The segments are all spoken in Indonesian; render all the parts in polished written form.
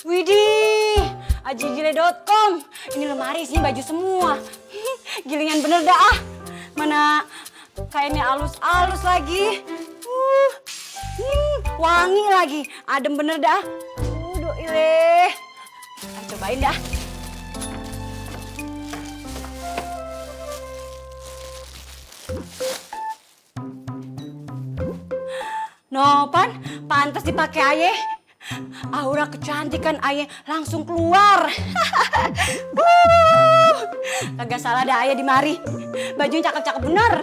Widih, ajigile.com. Ini lemari isinya baju semua. Gilingan bener dah ah. Mana kainnya halus-halus lagi. Wangi lagi. Adem bener dah. Doile. Cobain dah. Nopan, pantas dipakai Aye. Aura kecantikan Aye langsung keluar. Kagak salah dah Aye di mari. Bajunya cakep-cakep bener.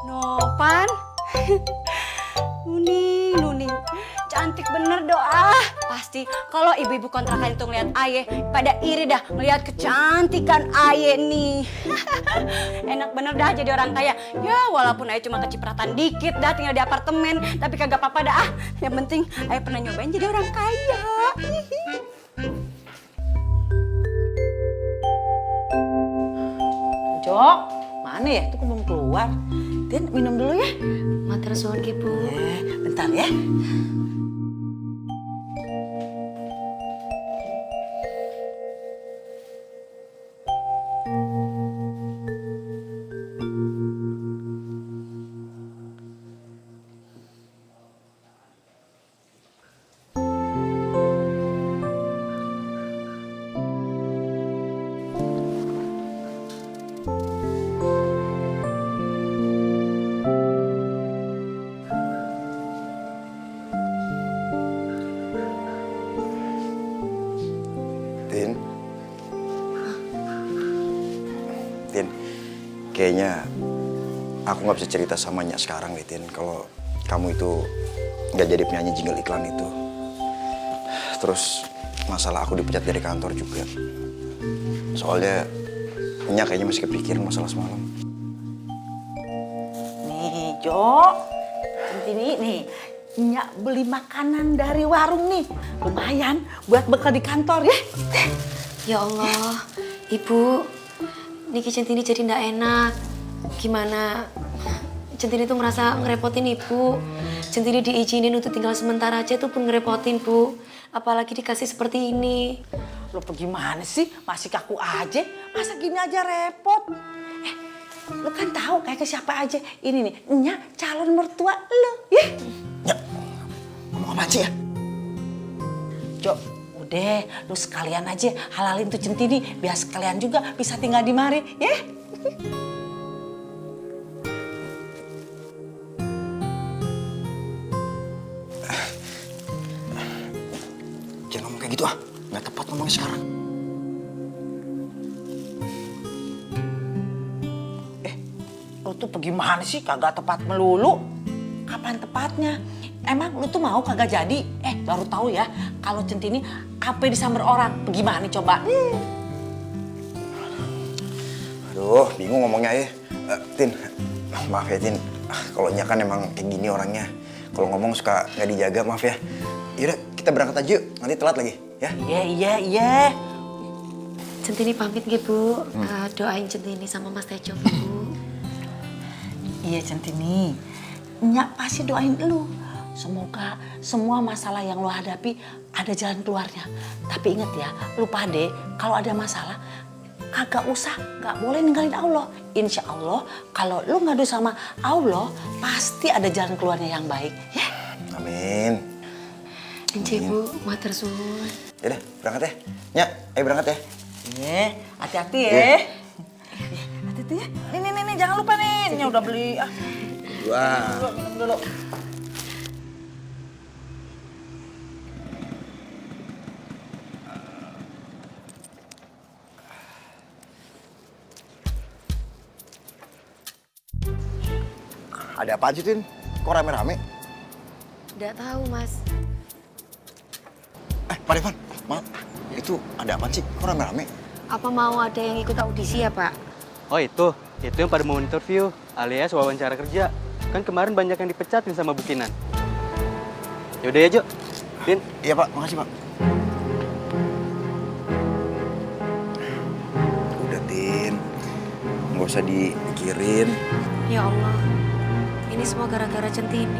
Nopan. Nuning. Cantik bener doa. Pasti kalau ibu-ibu kontrakan itu ngeliat Aye, pada iri dah ngeliat kecantikan Aye nih. Enak bener dah jadi orang kaya. Ya walaupun Aye cuma kecipratan dikit dah tinggal di apartemen, tapi kagak apa-apa dah ah. Yang penting Aye pernah nyobain jadi orang kaya. Jok, mana ya? Tuh belum keluar. Tin, minum dulu ya. Matur suwun ki, Bu. Bentar ya. Tin, kayaknya aku nggak bisa cerita sama Nya sekarang nih, Tin, kalau kamu itu nggak jadi penyanyi jingle iklan itu. Terus masalah aku dipecat dari kantor juga. Soalnya Nya kayaknya masih kepikiran masalah semalam. Nih, Jok. Centini nih. Nyak beli makanan dari warung nih. Lumayan buat bekal di kantor ya. Ya Allah, Ibu, Niki Centini jadi ndak enak. Gimana? Centini tuh merasa ngerepotin Ibu. Centini diizinin untuk tinggal sementara aja tuh pun ngerepotin, Bu. Apalagi dikasih seperti ini. Lo gimana sih? Masih kaku aja. Masa gini aja repot? Lo kan tahu kayak ke siapa aja. Ini nih, Nyak calon mertua lo, ya? Nya, ngomong apa sih ya? Jok, udah, lu sekalian aja halalin tuh Centini biar sekalian juga bisa tinggal di mari, ya? Jangan ngomong kayak gitu ah, nggak tepat ngomongnya sekarang. Lu tuh gimana sih kagak tepat melulu? Kapan tepatnya? Emang lu tuh mau kagak jadi? Baru tahu ya kalau Centini apa disamber orang. Gimana coba? Aduh, bingung ngomongnya ya. Tin, maaf ya Tin. Kalau Nya kan emang kayak gini orangnya. Kalau ngomong suka nggak dijaga, maaf ya. Yaudah, kita berangkat aja yuk. Nanti telat lagi, ya? Iya. Centini pamit nggih, Bu. Doain Centini sama Mas Tejo, Bu. Iya Centini, Nyak pasti doain lu. Semoga semua masalah yang lu hadapi ada jalan keluarnya. Tapi inget ya, lu pade kalau ada masalah kagak usah, gak boleh ninggalin Allah. Insya Allah kalau lu ngadu sama Allah pasti ada jalan keluarnya yang baik. Ya? Amin. Inci, Bu. Matur suwun. Yaudah, berangkat ya. Nya, ayo berangkat ya. Iya, hati-hati ya. Iya. Hati-hati ya. Nih, jangan lupa nih. Nya udah beli. Wah. Minum dulu. Ada apa aja, Tin? Kok rame-rame? Nggak tahu, Mas. Pak Devan, maaf. Itu ada apa sih? Kok rame-rame? Apa mau ada yang ikut audisi ya, Pak? Oh itu yang pada mau interview alias wawancara kerja. Kan kemarin banyak yang dipecatin sama Bu Kinan. Yaudah ya Jo, Tin. Iya Pak, makasih Pak. nggak usah dipikirin. Ya Allah, ini semua gara-gara Centini.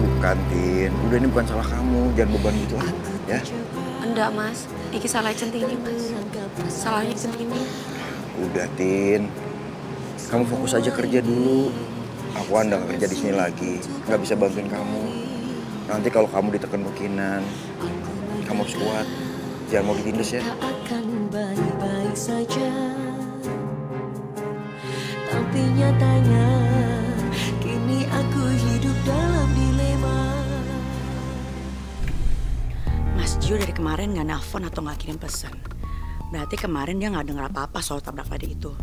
Bukan, Tin. Udah, ini bukan salah kamu. Jangan beban gitu lah, ya. Enggak, Mas. Iki salah Centini, Mas. Salahnya Centini. Udah, Tin. Kamu fokus aja kerja dulu. Aku anda nggak kerja di sini lagi, nggak bisa bantuin kamu. Nanti kalau kamu ditekan Kinan, kamu harus kuat. Jangan mau ditindas ya. Akan baik-baik saja, tapi nyatanya kini aku hidup dalam dilema. Mas Gio dari kemarin nggak nelfon atau nggak kirim pesan. Berarti kemarin dia nggak denger apa-apa soal tabrak lari itu.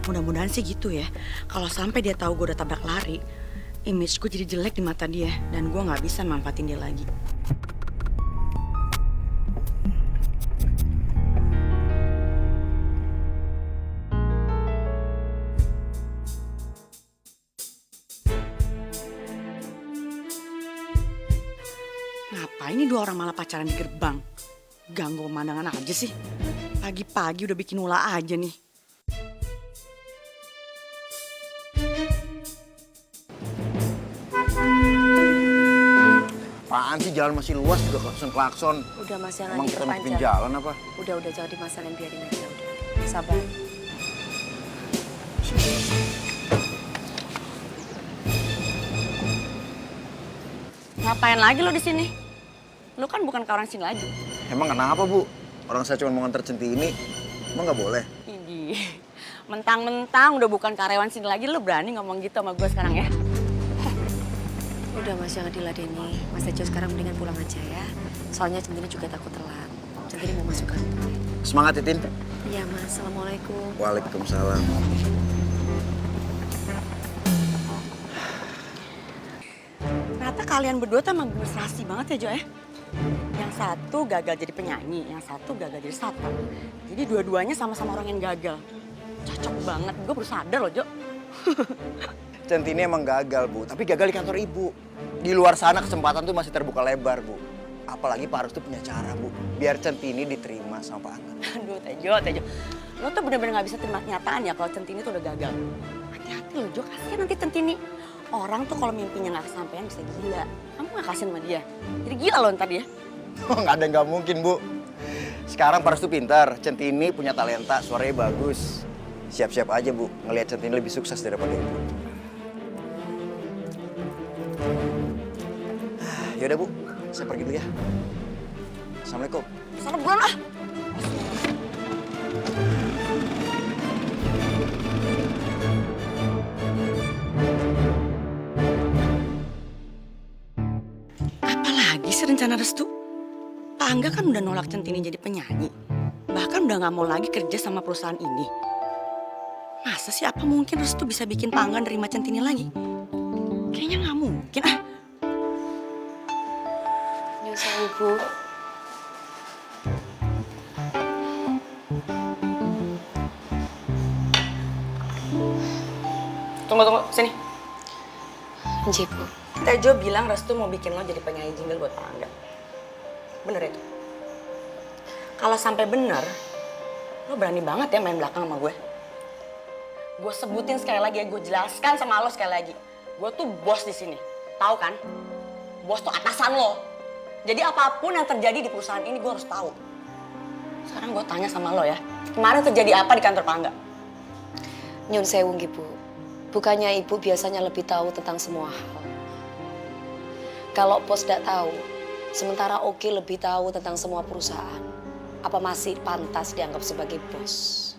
Mudah-mudahan sih gitu ya. Kalau sampai dia tahu gue udah tabrak lari, image gue jadi jelek di mata dia dan gue nggak bisa manfaatin dia lagi. Ngapain ini dua orang malah pacaran di gerbang? Ganggu pemandangan aja sih. Pagi-pagi udah bikin ulah aja nih. Apaan sih, jalan masih luas juga klakson-klakson. Udah, Mas, jangan Emang kita nutupin diperpanjang. jalan apa? Udah, jangan dimasalahin, biarin aja udah. Sabar. Ngapain lagi lo di sini? Lo kan bukan ke orang sini lagi. Emang kenapa, Bu? Orang saya cuma mau nganter Centini. Emang nggak boleh? Ih, mentang-mentang udah bukan karyawan sini lagi, lo berani ngomong gitu sama gue sekarang ya? Udah, Mas, jangan diladeni. Mas Tejo sekarang mendingan pulang aja ya. Soalnya Centini juga takut telat. Centini mau masuk kantor. Semangat, Titin. Iya, Mas. Assalamualaikum. Waalaikumsalam. Ternyata kalian berdua tuh emang bener serasi banget ya, Jo ya? Yang satu gagal jadi penyanyi, yang satu gagal jadi satpam. Jadi dua-duanya sama-sama orang yang gagal. Cocok banget, gue baru sadar loh, Jo. Centini emang gagal, Bu. Tapi gagal di kantor Ibu. Di luar sana kesempatan tuh masih terbuka lebar, Bu. Apalagi Pak Harus tuh punya cara, Bu. Biar Centini diterima sama Pak Angan. Aduh, Tejo. Lo tuh bener-bener gak bisa terima kenyataan ya kalau Centini tuh udah gagal. Hati-hati loh, Jo. Kasihan nanti Centini. Orang tuh kalau mimpinya gak kesampaian bisa gila. Kamu gak kasihan sama dia? Jadi gila loh ntar dia. Nggak ada nggak mungkin, Bu. Sekarang Pak Harus tuh pintar. Centini punya talenta, suaranya bagus. Siap-siap aja, Bu. Ngelihat Centini lebih sukses daripada Ibu. Yaudah, Bu. Saya pergi dulu ya. Assalamualaikum. Sana bulan ah. Apalagi sih rencana restu? Pak Angga kan udah nolak Centini jadi penyanyi. Bahkan udah gak mau lagi kerja sama perusahaan ini. Masa sih apa mungkin restu bisa bikin Pak Angga nerima Centini lagi? Kayaknya gak mungkin ah. Nyusa, Ibu. Tunggu, sini. Jibu. Tejo bilang Restu mau bikin lo jadi penyanyi jingle buat Pak Angga. Bener itu? Kalau sampai bener, lo berani banget ya main belakang sama gue. Gue sebutin sekali lagi ya, gue jelaskan sama lo sekali lagi. Gue tuh bos di sini, tahu kan? Bos tuh atasan lo. Jadi apapun yang terjadi di perusahaan ini gue harus tahu. Sekarang gue tanya sama lo ya, kemarin terjadi apa di kantor Pak Angga? Nyun sewu, Ibu. Bukannya Ibu biasanya lebih tahu tentang semua hal. Kalau bos tidak tahu, sementara Oki lebih tahu tentang semua perusahaan, apa masih pantas dianggap sebagai bos?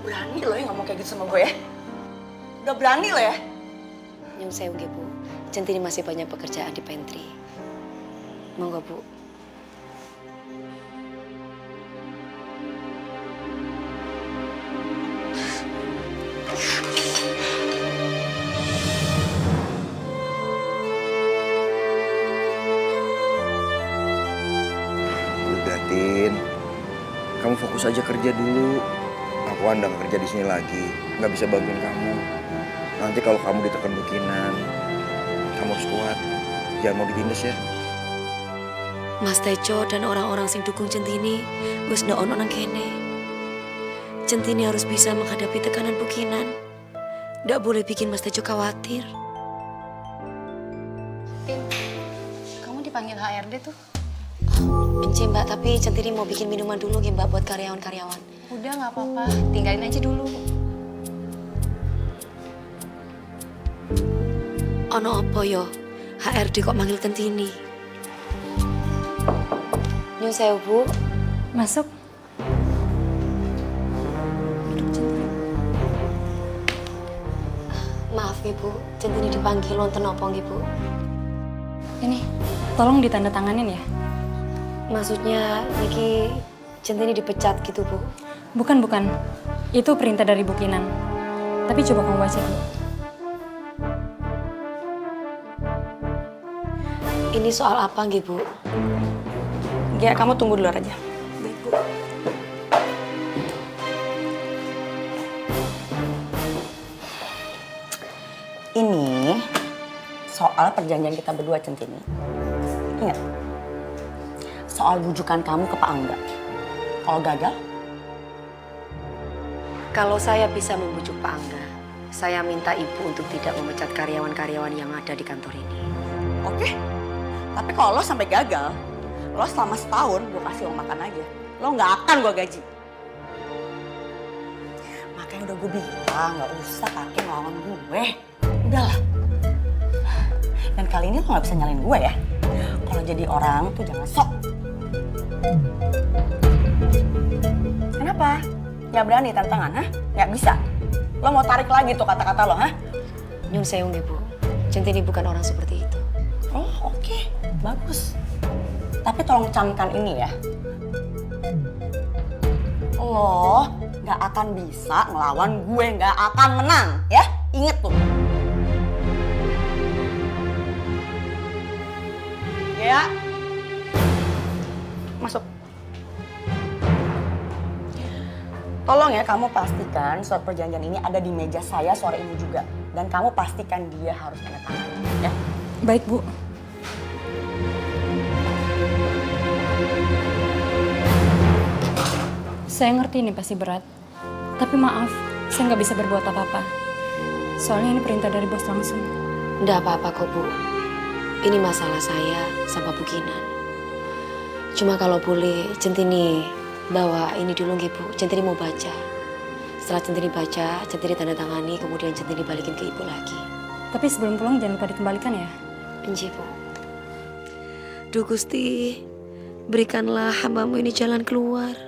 Berani lo ya ngomong kayak gitu sama gue ya? Udah berani lo ya? Nyun sewu, Bu. Centini masih banyak pekerjaan di pantry. Monggo, Bu. Udah, Tin. Kamu fokus aja kerja dulu. Aku anda nggak kerja di sini lagi, nggak bisa bantuin kamu. Nanti kalau kamu ditekan Kinan, kamu harus kuat. Jangan mau ditindas ya. Mas Tejo dan orang-orang sing dukung Centini wis ndak ono nang kene. Centini harus bisa menghadapi tekanan Bukinan. Ndak boleh bikin Mas Tejo khawatir. Kamu dipanggil HRD tuh? Benci Mbak, tapi Centini mau bikin minuman dulu ya Mbak buat karyawan-karyawan. Udah nggak apa-apa, tinggalin aja dulu. Ono apa yo? HRD kok manggil Centini? Nyun sewu, Bu. Masuk. Maaf Ibu, Centini dipanggil wonten napa nggih, Bu? Ini, tolong ditandatanganin ya. Maksudnya niki Centini dipecat gitu, Bu. Bukan. Itu perintah dari Bukinan. Tapi coba kamu baca dulu. Ini soal apa nggih, Bu? Ya, kamu tunggu dulu aja. Baik, Bu. Ini soal perjanjian kita berdua, Centini. Ingat, soal bujukan kamu ke Pak Angga. Kalau gagal, Kalau saya bisa membujuk Pak Angga, saya minta Ibu untuk tidak memecat karyawan-karyawan yang ada di kantor ini. oke. Tapi kalau lo sampai gagal, lo selama setahun gue kasih uang makan aja. Lo nggak akan gue gaji. Makanya udah gue bilang nggak usah pakai ngelawan gue. Udahlah. Dan kali ini lo nggak bisa nyalain gue ya. Kalau jadi orang tuh jangan sok. Kenapa? Nggak berani tantangan, hah? Nggak bisa. Lo mau tarik lagi tuh kata-kata lo, hah? Nyun sewu nggih, Bu. Centini bukan orang seperti itu. Oh, oke. Bagus. Tapi tolong camkan ini ya. Lo nggak akan bisa ngelawan gue, nggak akan menang, ya? Ingat tuh. Ya. Masuk. Tolong ya kamu pastikan surat perjanjian ini ada di meja saya sore ini juga. Dan kamu pastikan dia harus tanda tangan, ya? Baik, Bu. Saya ngerti ini pasti berat. Tapi maaf, saya nggak bisa berbuat apa-apa. Soalnya ini perintah dari bos langsung. Nggak apa-apa kok, Bu. Ini masalah saya sama Bukinan. Cuma kalau boleh, Centini bawa ini dulu nggih, Bu. Centini mau baca. Setelah Centini baca, Centini tanda tangani, kemudian Centini balikin ke Ibu lagi. Tapi sebelum pulang jangan lupa dikembalikan ya. Benci, Bu. Duh Gusti, berikanlah hambamu ini jalan keluar.